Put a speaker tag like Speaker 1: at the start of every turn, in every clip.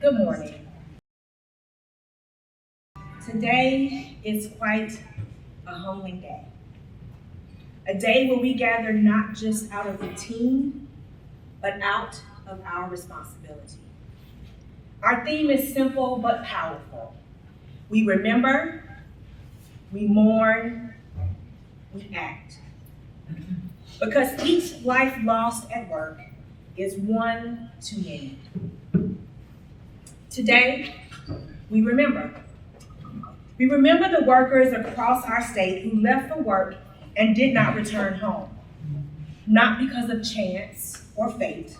Speaker 1: Good morning. Today is quite a humbling day. A day where we gather not just out of routine, but out of our responsibility. Our theme is simple but powerful. We remember, we mourn, we act. Because each life lost at work is one too many. Today, we remember. We remember the workers across our state who left for work and did not return home, not because of chance or fate,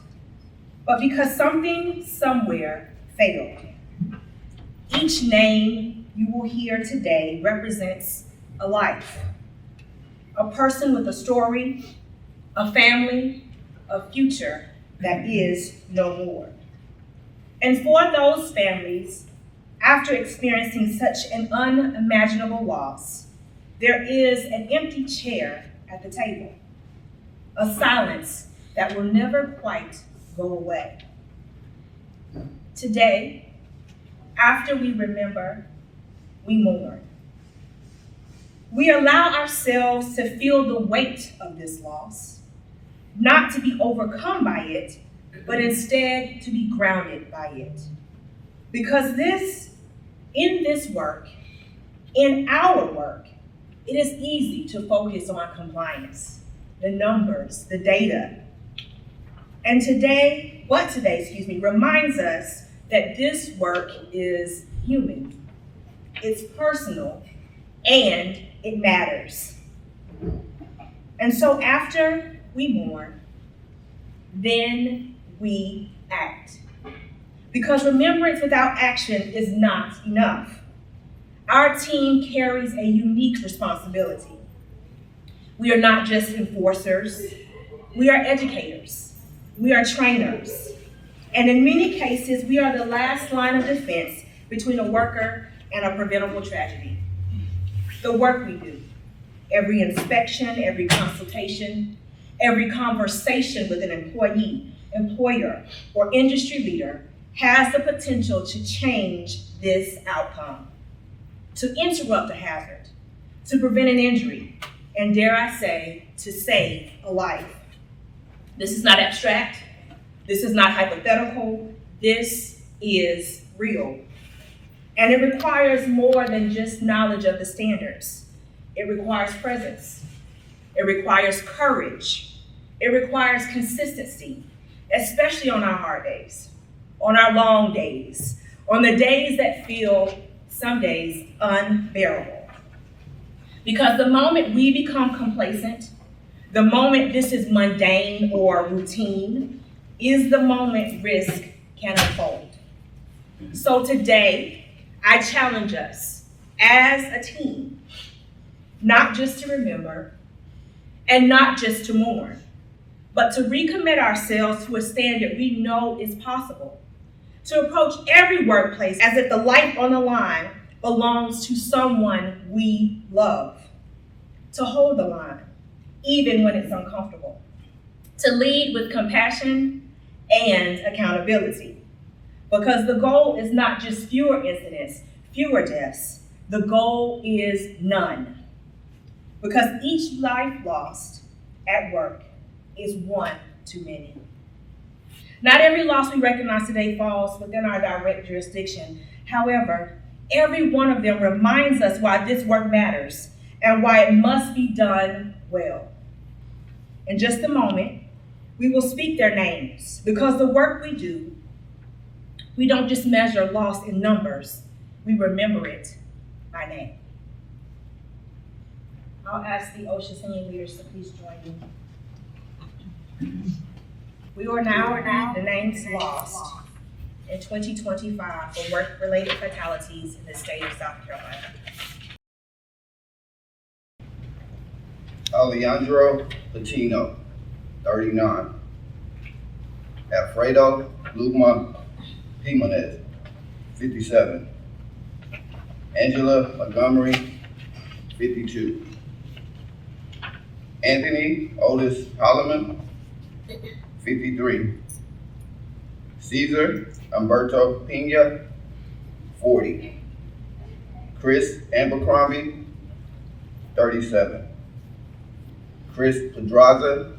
Speaker 1: but because something somewhere failed. Each name you will hear today represents a life, a person with a story, a family, a future that is no more. And for those families, after experiencing such an unimaginable loss, there is an empty chair at the table, a silence that will never quite go away. Today, after we remember, we mourn. We allow ourselves to feel the weight of this loss, not to be overcome by it, but instead to be grounded by it. Because in this work, in our work, it is easy to focus on compliance, the numbers, the data. And today reminds us that this work is human, it's personal, and it matters. And so after we mourn, then we act. Because remembrance without action is not enough. Our team carries a unique responsibility. We are not just enforcers, we are educators, we are trainers. And in many cases, we are the last line of defense between a worker and a preventable tragedy. The work we do, every inspection, every consultation, every conversation with an employee, employer, or industry leader has the potential to change this outcome, to interrupt a hazard, to prevent an injury, and dare I say, to save a life. This is not abstract. This is not hypothetical. This is real. And it requires more than just knowledge of the standards. It requires presence. It requires courage. It requires consistency, especially on our hard days, on our long days, on the days that feel some days unbearable. Because the moment we become complacent, the moment this is mundane or routine, is the moment risk can unfold. So today, I challenge us as a team, not just to remember and not just to mourn, but to recommit ourselves to a standard we know is possible, to approach every workplace as if the life on the line belongs to someone we love, to hold the line, even when it's uncomfortable, to lead with compassion and accountability. Because the goal is not just fewer incidents, fewer deaths. The goal is none. Because each life lost at work is one too many. Not every loss we recognize today falls within our direct jurisdiction. However, every one of them reminds us why this work matters and why it must be done well. In just a moment, we will speak their names because the work we do, we don't just measure loss in numbers, we remember it by name. I'll ask the OSHA senior leaders to please join me. We are now the names lost in 2025 for work-related fatalities in the state of South Carolina.
Speaker 2: Alejandro Latino, 39. Alfredo Luma Jimenez, 57. Angela Montgomery, 52. Anthony Otis Holloman, 53. Cesar Humberto Pena, 40. Chris Abercrombie, 37. Chris Pedraza,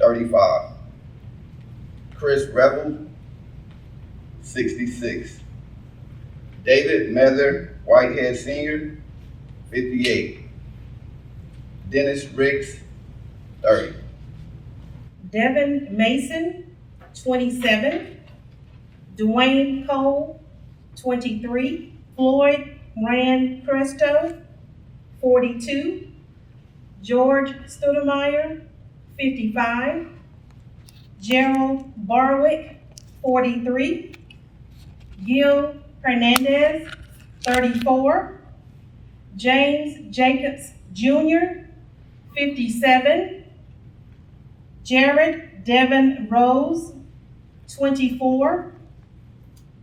Speaker 2: 35. Chris Revel, 66. David Mather Whitehead Sr., 58. Dennis Ricks, 30.
Speaker 1: Devin Mason, 27. Dwayne Cole, 23. Floyd Rand Presto, 42. George Stoudemire, 55. Gerald Barwick, 43. Gil Hernandez, 34. James Jacobs Jr., 57. Jared Devin Rose, 24.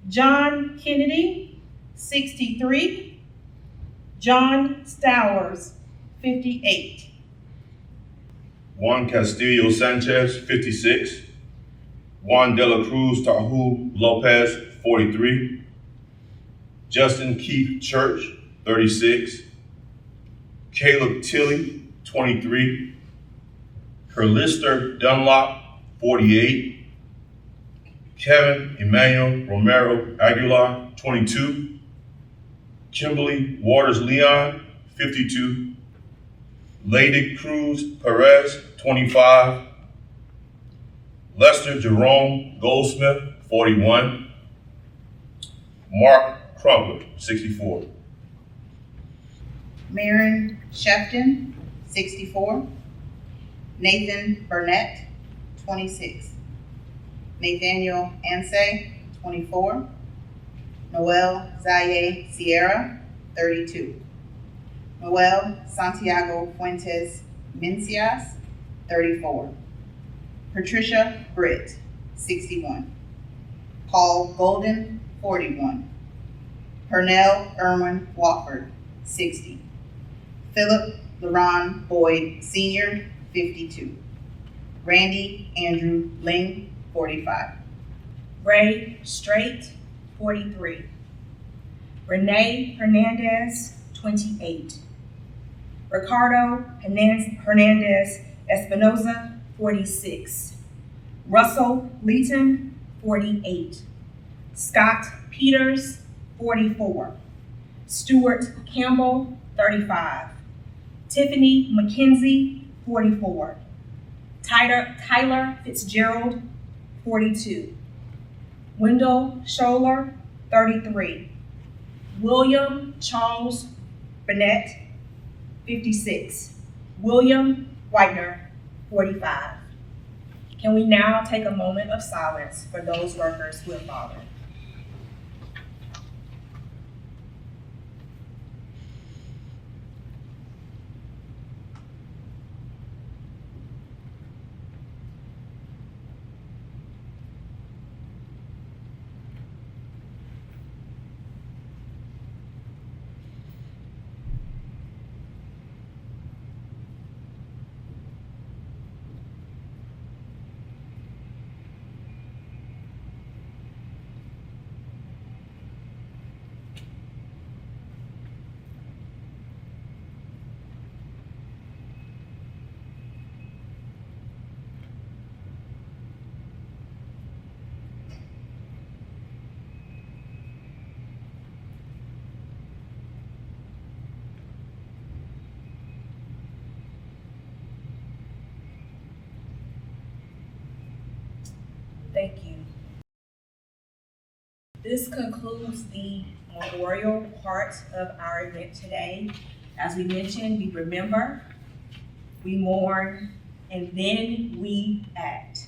Speaker 1: John Kennedy, 63. John Stowers, 58.
Speaker 3: Juan Castillo Sanchez, 56. Juan De La Cruz Tahu Lopez, 43. Justin Keith Church, 36. Caleb Tilley, 23. Carlister Dunlop, 48. Kevin Emmanuel Romero Aguilar, 22. Kimberly Waters Leon, 52. Lady Cruz Perez, 25. Lester Jerome Goldsmith, 41. Mark Crumpler, 64.
Speaker 4: Maren Shefton, 64. Nathan Burnett, 26. Nathaniel Ansay, 24. Noel Zaye Sierra, 32. Noel Santiago Fuentes Mencias, 34. Patricia Britt, 61. Paul Golden, 41. Pernell Irwin Wofford, 60. Philip LaRon Boyd Sr., 52. Randy Andrew Ling, 45.
Speaker 1: Ray Straight, 43. Renee Hernandez, 28. Ricardo Hernandez Espinoza, 46. Russell Leeton, 48. Scott Peters, 44. Stuart Campbell, 35. Tiffany McKenzie, 44. Tyler Fitzgerald, 42. Wendell Scholler, 33. William Charles Burnett, 56. William Whitener, 45. Can we now take a moment of silence for those workers who have fallen? Thank you. This concludes the memorial part of our event today. As we mentioned, we remember, we mourn, and then we act.